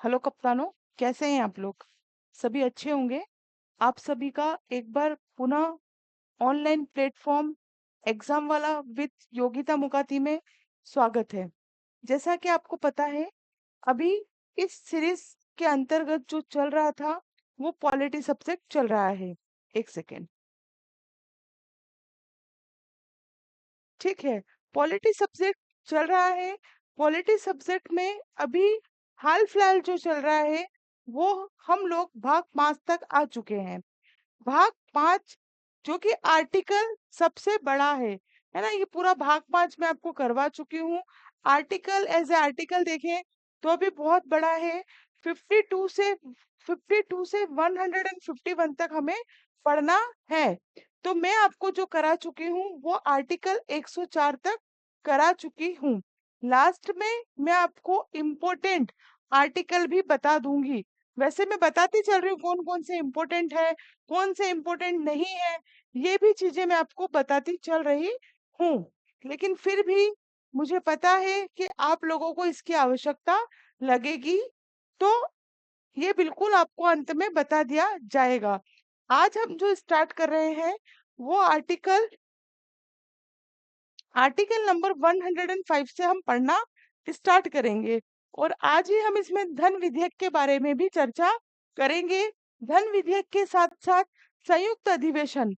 Hello कप्तानों, कैसे हैं आप लोग? सभी अच्छे होंगे। आप सभी का एक बार पुनः ऑनलाइन प्लेटफॉर्म एग्जाम वाला विद योगिता मुकाती में स्वागत है। जैसा कि आपको पता है, अभी इस सीरीज के अंतर्गत जो चल रहा था वो पॉलिटी सब्जेक्ट चल रहा है। एक सेकेंड। ठीक है, पॉलिटी सब्जेक्ट चल रहा है। पॉलिटी सब्जेक्ट में अभी हाल फिलहाल जो चल रहा है वो हम लोग भाग 5 तक आ चुके हैं। भाग 5 जो कि आर्टिकल सबसे बड़ा है ना? ये पूरा भाग 5 मैं आपको करवा चुकी हूँ। आर्टिकल एज ए आर्टिकल देखें तो अभी बहुत बड़ा है। 52 से 151 तक हमें पढ़ना है। तो मैं आपको जो करा चुकी हूँ वो आर्टिकल 104 तक करा चुकी हूँ। लास्ट में मैं आपको इम्पोर्टेंट आर्टिकल भी बता दूंगी। वैसे मैं बताती चल रही हूँ कौन कौन से इम्पोर्टेंट है, कौन से इम्पोर्टेंट नहीं है, ये भी चीजें मैं आपको बताती चल रही हूँ। लेकिन फिर भी मुझे पता है कि आप लोगों को इसकी आवश्यकता लगेगी, तो ये बिल्कुल आपको अंत में बता दिया जाएगा। आज हम जो स्टार्ट कर रहे हैं वो आर्टिकल नंबर 105 से हम पढ़ना स्टार्ट करेंगे। और आज ही हम इसमें धन विधेयक के बारे में भी चर्चा करेंगे। धन विधेयक के साथ साथ संयुक्त अधिवेशन,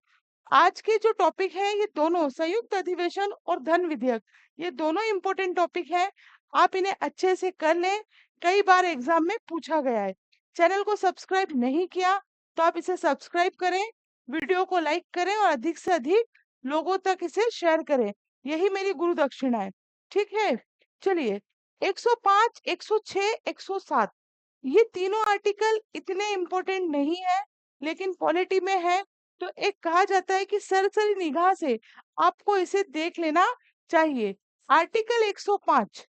आज के जो टॉपिक है ये दोनों संयुक्त अधिवेशन और धन विधेयक, ये दोनों इंपॉर्टेंट टॉपिक है। आप इन्हें अच्छे से कर लें, कई बार एग्जाम में पूछा गया है। चैनल को सब्सक्राइब नहीं किया तो आप इसे सब्सक्राइब करें, वीडियो को लाइक करें और अधिक से अधिक लोगों तक इसे शेयर करें। यही मेरी गुरु दक्षिणा है। ठीक है, चलिए। 105, 106, 107 ये तीनों आर्टिकल इतने इम्पोर्टेंट नहीं है, लेकिन पॉलिटी में है। तो एक कहा जाता है कि सरसरी निगाह से आपको इसे देख लेना चाहिए। आर्टिकल 105,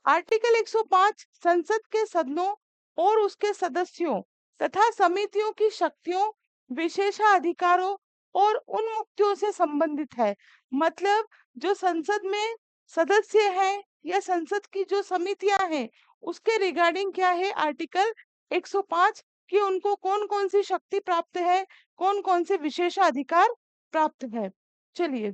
आर्टिकल 105 संसद के सदनों और उसके सदस्यों तथा समितियों की शक्तियों, विशेषाधिकारों और उन मुक्तियों से संबंधित है। मतलब जो संसद में सदस्य हैं या संसद की जो समितियां हैं उसके रिगार्डिंग क्या है आर्टिकल 105 कि उनको कौन कौन सी शक्ति प्राप्त है, कौन कौन से विशेषाधिकार प्राप्त है। चलिए,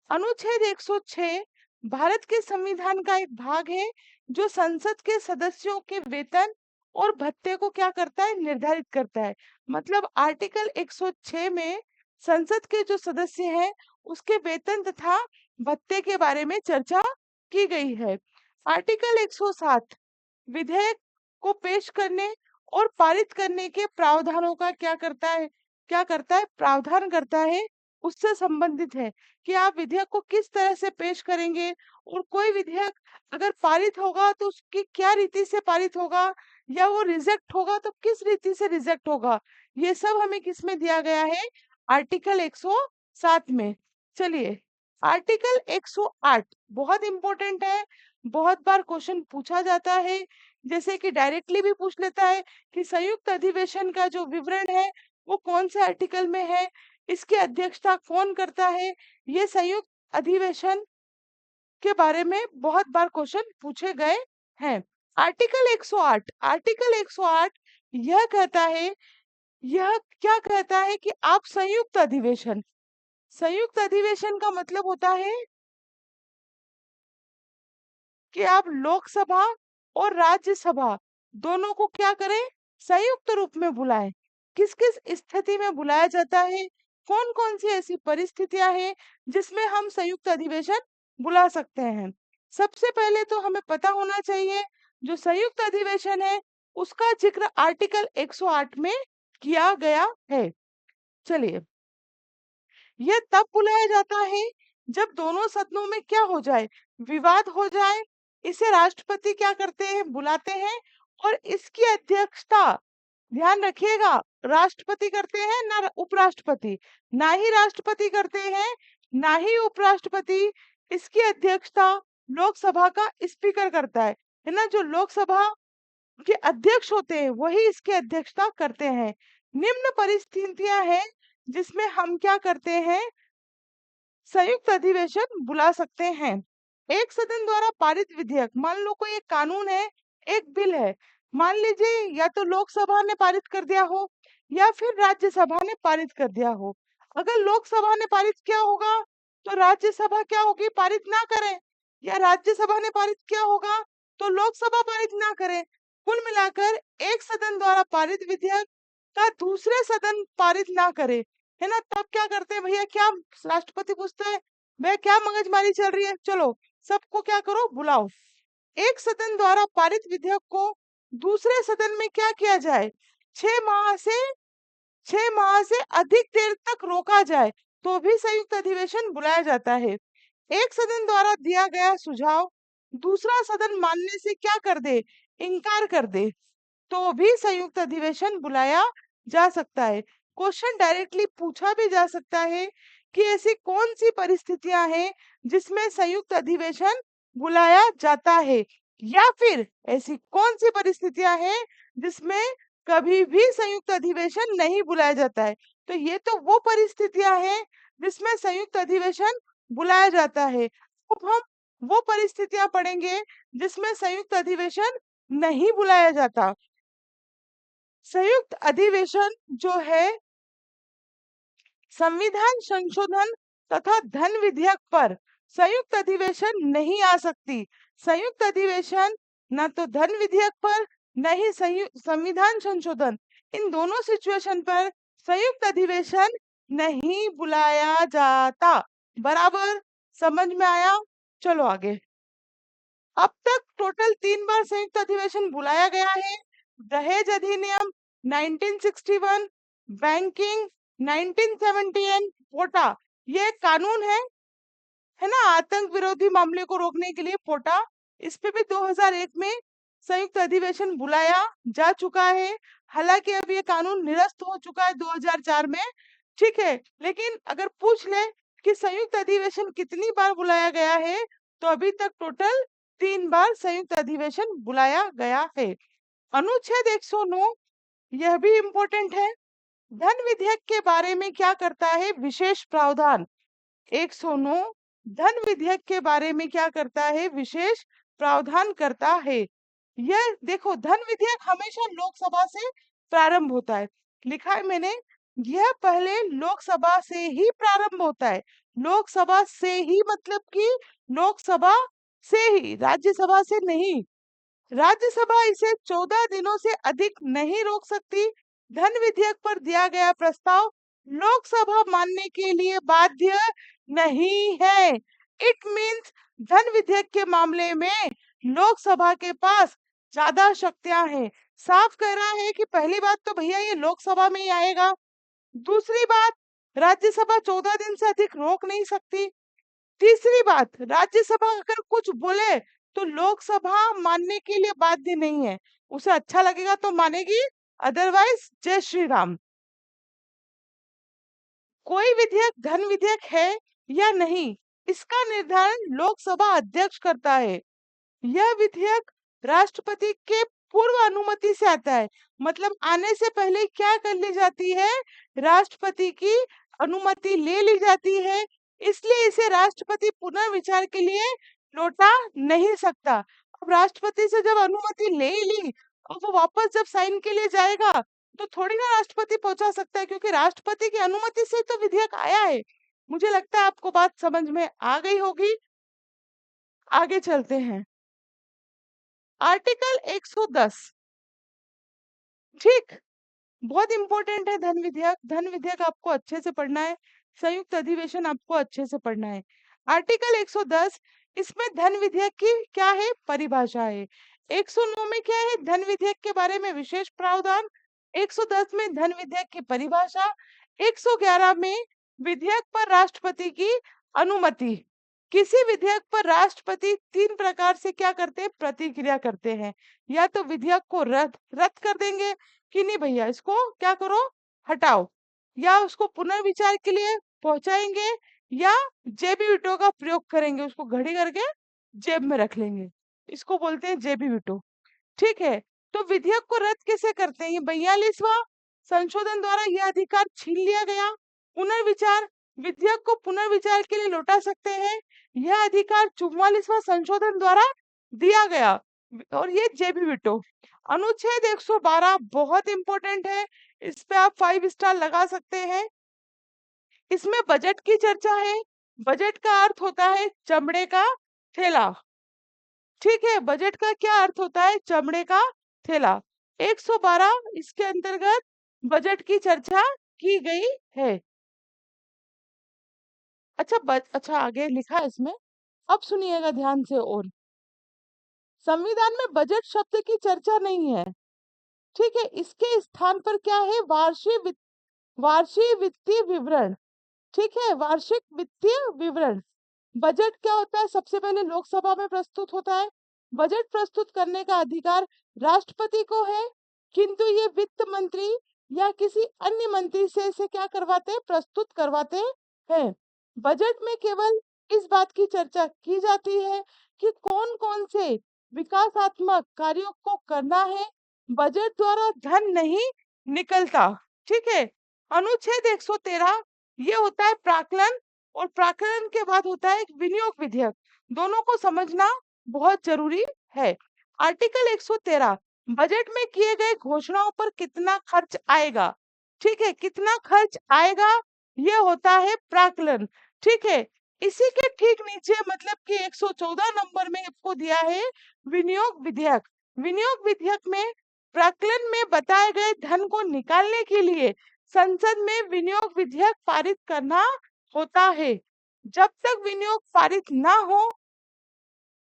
अनुच्छेद 106 भारत के संविधान का एक भाग है जो संसद के सदस्यों के वेतन और भत्ते को क्या करता है, निर्धारित करता है। मतलब आर्टिकल 106 में संसद के जो सदस्य हैं उसके वेतन तथा भत्ते के बारे में चर्चा की गई है। आर्टिकल 107 विधेयक को पेश करने और पारित करने के प्रावधानों का क्या करता है, प्रावधान करता है, उससे संबंधित है कि आप विधेयक को किस तरह से पेश करेंगे और कोई विधेयक अगर पारित होगा तो उसकी क्या रीति से पारित होगा, या वो रिजेक्ट होगा तो किस रीति से रिजेक्ट होगा। ये सब हमें किसमें दिया गया है, आर्टिकल 107 में। चलिए, आर्टिकल 108 बहुत इंपॉर्टेंट है, बहुत बार क्वेश्चन पूछा जाता है। जैसे कि डायरेक्टली भी पूछ लेता है कि संयुक्त अधिवेशन का जो विवरण है वो कौन से आर्टिकल में है, इसकी अध्यक्षता कौन करता है। ये संयुक्त अधिवेशन के बारे में बहुत बार क्वेश्चन पूछे गए हैं। आर्टिकल 108, आर्टिकल 108 यह कहता है, यह क्या कहता है कि आप संयुक्त अधिवेशन का मतलब होता है कि आप लोकसभा और राज्यसभा दोनों को क्या करें, संयुक्त रूप में बुलाएं। किस किस स्थिति में बुलाया जाता है, कौन कौन सी ऐसी परिस्थितियां हैं जिसमें हम संयुक्त अधिवेशन बुला सकते हैं। सबसे पहले तो हमें पता होना चाहिए जो संयुक्त अधिवेशन है उसका जिक्र आर्टिकल 108 में किया गया है। चलिए, यह तब बुलाया जाता है जब दोनों सदनों में क्या हो जाए, विवाद हो जाए। इसे राष्ट्रपति क्या करते हैं, बुलाते हैं। और इसकी अध्यक्षता, ध्यान रखिएगा, राष्ट्रपति करते हैं ना उपराष्ट्रपति, ना ही राष्ट्रपति करते हैं ना ही उपराष्ट्रपति। इसकी अध्यक्षता लोकसभा का स्पीकर करता है ना? जो लोकसभा के अध्यक्ष होते हैं वही इसकी अध्यक्षता करते हैं। निम्न परिस्थितियां हैं जिसमें हम क्या करते हैं, संयुक्त अधिवेशन बुला सकते हैं। एक सदन द्वारा पारित विधेयक, मान लो कोई एक कानून है, एक बिल है, मान लीजिए या तो लोकसभा ने पारित कर दिया हो या फिर राज्यसभा ने पारित कर दिया हो। अगर लोकसभा ने पारित किया होगा तो राज्यसभा क्या होगी, पारित ना करे, या राज्यसभा ने पारित किया होगा तो लोकसभा पारित ना करे। कुल मिलाकर एक सदन द्वारा पारित विधेयक का दूसरे सदन पारित ना करे, है ना, तब क्या करते हैं भैया, क्या राष्ट्रपति पूछते हैं, भैया क्या मगजमारी चल रही है, चलो सबको क्या करो, बुलाओ। एक सदन द्वारा पारित विधेयक को दूसरे सदन में क्या किया जाए, 6 माह से 6 माह से अधिक देर तक रोका जाए तो भी संयुक्त अधिवेशन बुलाया जाता है। एक सदन द्वारा दिया गया सुझाव दूसरा सदन मानने से क्या कर दे, इनकार कर दे, तो भी संयुक्त अधिवेशन बुलाया जा सकता है। क्वेश्चन डायरेक्टली पूछा भी जा सकता है कि ऐसी कौन सी परिस्थितियां हैं जिसमें संयुक्त अधिवेशन बुलाया जाता है, या फिर ऐसी कौन सी परिस्थितियां हैं जिसमें कभी भी संयुक्त अधिवेशन नहीं बुलाया जाता है। तो ये तो वो परिस्थितियां हैं जिसमें संयुक्त अधिवेशन बुलाया जाता है। अब हम वो परिस्थितियां पढ़ेंगे जिसमें संयुक्त अधिवेशन नहीं बुलाया जाता। संयुक्त अधिवेशन जो है संविधान संशोधन तथा धन विधेयक पर संयुक्त अधिवेशन नहीं आ सकती। संयुक्त अधिवेशन न तो धन विधेयक पर न ही संविधान संशोधन, इन दोनों सिचुएशन पर संयुक्त अधिवेशन नहीं बुलाया जाता। बराबर, समझ में आया? चलो आगे। अब तक टोटल 3 बार संयुक्त अधिवेशन बुलाया गया है। दहेज अधिनियम 1961, बैंकिंग 1970, पोटा, ये एक कानून है ना, आतंक विरोधी मामले को रोकने के लिए पोटा, इस पे भी 2001 में संयुक्त अधिवेशन बुलाया जा चुका है। हालांकि अब ये कानून निरस्त हो चुका है 2004 में, ठीक है। लेकिन अगर पूछ ले कि संयुक्त अधिवेशन कितनी बार बुलाया गया है, तो अभी तक टोटल 3 बार संयुक्त अधिवेशन बुलाया गया है। अनुच्छेद 109, यह भी इम्पोर्टेंट है। धन विधेयक के बारे में क्या करता है विशेष प्रावधान। 109 धन विधेयक के बारे में क्या करता है, विशेष प्रावधान करता है। यह देखो, धन विधेयक हमेशा लोकसभा से प्रारंभ होता है, लिखा है मैंने, यह पहले लोकसभा से ही प्रारंभ होता है। लोकसभा से ही मतलब कि लोकसभा से ही, राज्यसभा से नहीं। राज्यसभा इसे 14 दिनों से अधिक नहीं रोक सकती। धन विधेयक पर दिया गया प्रस्ताव लोकसभा मानने के लिए बाध्य नहीं है। इट मीन्स धन विधेयक के मामले में लोकसभा के पास ज्यादा शक्तियां हैं। साफ कह रहा है कि पहली बात तो भैया ये लोकसभा में ही आएगा। दूसरी बात, राज्यसभा 14 दिन से अधिक रोक नहीं सकती। तीसरी बात, राज्यसभा अगर कुछ बोले तो लोकसभा मानने के लिए बाध्य नहीं है, उसे अच्छा लगेगा तो मानेगी, अदरवाइज जय श्री राम। कोई विधेयक धन विधेयक है या नहीं, इसका निर्धारण लोकसभा अध्यक्ष करता है। यह विधेयक राष्ट्रपति के पूर्व अनुमति से आता है, मतलब आने से पहले क्या कर ली जाती है, राष्ट्रपति की अनुमति ले ली जाती है। इसलिए इसे राष्ट्रपति पुनर्विचार के लिए लौटा नहीं सकता। अब राष्ट्रपति से जब अनुमति ले ही ली और वो वापस जब साइन के लिए जाएगा तो थोड़ी ना राष्ट्रपति पहुंचा सकता है, क्योंकि राष्ट्रपति की अनुमति से तो विधेयक आया है। मुझे लगता है आपको बात समझ में आ गई होगी। आगे चलते हैं। आर्टिकल 110, ठीक, बहुत इंपॉर्टेंट है धन विधेयक। धन विधेयक आपको अच्छे से पढ़ना है, संयुक्त अधिवेशन आपको अच्छे से पढ़ना है। आर्टिकल 110, इसमें धन विधेयक की क्या है, परिभाषा है। 109 में क्या है, धन विधेयक के बारे में विशेष प्रावधान। 110 में धन विधेयक की परिभाषा। 111 में विधेयक पर राष्ट्रपति की अनुमति। किसी विधेयक पर राष्ट्रपति 3 प्रकार से क्या करते हैं, प्रतिक्रिया करते हैं। या तो विधेयक को रद्द रद्द कर देंगे कि नहीं भैया इसको क्या करो, हटाओ, या उसको पुनर्विचार के लिए पहुंचाएंगे, या जेबी विटो का प्रयोग करेंगे, उसको घड़ी करके जेब में रख लेंगे, इसको बोलते हैं जेबी विटो, ठीक है। तो विधेयक को रद्द कैसे करते हैं, 42वां संशोधन द्वारा यह अधिकार छीन लिया गया। पुनर्विचार, विधेयक को पुनर्विचार के लिए लौटा सकते हैं, यह अधिकार 44वां संशोधन द्वारा दिया गया। और ये जेबी विटो। अनुच्छेद 112 बहुत इंपॉर्टेंट है, इस पे आप 5 स्टार लगा सकते हैं। इसमें बजट की चर्चा है। बजट का अर्थ होता है चमड़े का थैला। ठीक है, बजट का क्या अर्थ होता है? चमड़े का थैला। 112 इसके अंतर्गत बजट की चर्चा की गई है। अच्छा आगे लिखा है इसमें, अब सुनिएगा ध्यान से। और संविधान में बजट शब्द की चर्चा नहीं है। ठीक है, इसके स्थान पर क्या है? वार्षिक वित्तीय विवरण। ठीक है, वार्षिक वित्तीय विवरण। बजट क्या होता है? सबसे पहले लोकसभा में प्रस्तुत होता है। बजट प्रस्तुत करने का अधिकार राष्ट्रपति को है, किंतु ये वित्त मंत्री या किसी अन्य मंत्री से इसे क्या करवाते हैं? प्रस्तुत करवाते हैं। बजट में केवल इस बात की चर्चा की जाती है कि कौन कौन से विकासात्मक कार्यों को करना है। बजट द्वारा धन नहीं निकलता। ठीक है, अनुच्छेद 113 ये होता है प्राक्कलन, और प्राक्कलन के बाद होता है एक विनियोग विधेयक। दोनों को समझना बहुत जरूरी है। आर्टिकल 113, बजट में किए गए घोषणाओं पर कितना खर्च आएगा। ठीक है, कितना खर्च आएगा, ये होता है प्राक्कलन। ठीक है, इसी के ठीक नीचे मतलब कि 114 नंबर में आपको दिया है विनियोग विधेयक। विनियोग विधेयक में प्राक्कलन में बताए गए धन को निकालने के लिए संसद में विनियोग विधेयक पारित करना होता है। जब तक विनियोग पारित ना हो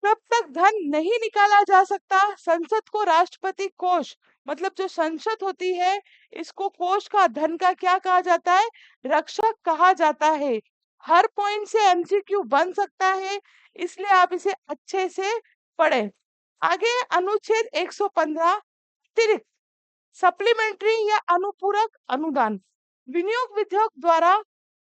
तब तक धन नहीं निकाला जा सकता। संसद को राष्ट्रपति कोष, मतलब जो संसद होती है, इसको कोष का, धन का क्या कहा जाता है? रक्षक कहा जाता है। हर पॉइंट से एमसीक्यू बन सकता है, इसलिए आप इसे अच्छे से पढ़ें। आगे अनुच्छेद 115 अतिरिक्त सप्लीमेंट्री या अनुपूरक अनुदान। विनियोग विधेयक द्वारा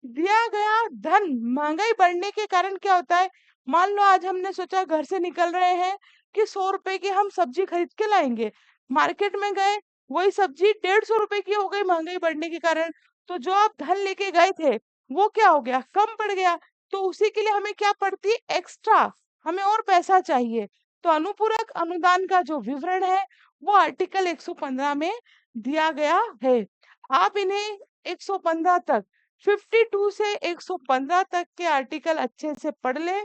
दिया गया धन महंगाई बढ़ने के कारण क्या होता है? मान लो आज हमने सोचा घर से निकल रहे हैं कि 100 रुपए की हम सब्जी खरीद के लाएंगे, मार्केट में गए, वही सब्जी 150 रुपए की हो गई महंगाई बढ़ने के कारण। तो जो आप धन लेके गए थे वो क्या हो गया? कम पड़ गया। तो उसी के लिए हमें क्या पड़ती है? एक्स्ट्रा, हमें और पैसा चाहिए। तो अनुपूरक अनुदान का जो विवरण है वो आर्टिकल 115 में दिया गया है। आप इन्हें 115 तक, 52 से 115 तक के आर्टिकल अच्छे से पढ़ ले।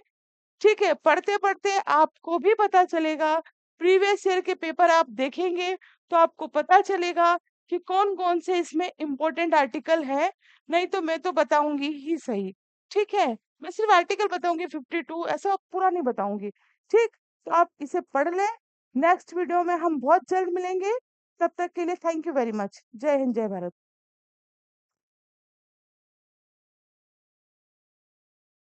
ठीक है, पढ़ते पढ़ते आपको भी पता चलेगा, प्रीवियस ईयर के पेपर आप देखेंगे तो आपको पता चलेगा कि कौन कौन से इसमें इम्पोर्टेंट आर्टिकल है। नहीं तो मैं तो बताऊंगी ही सही। ठीक है, मैं सिर्फ आर्टिकल बताऊंगी 52, ऐसा पूरा नहीं बताऊंगी। ठीक, तो आप इसे पढ़ लें। नेक्स्ट वीडियो में हम बहुत जल्द मिलेंगे। तब तक के लिए थैंक यू वेरी मच। जय हिंद, जय भारत।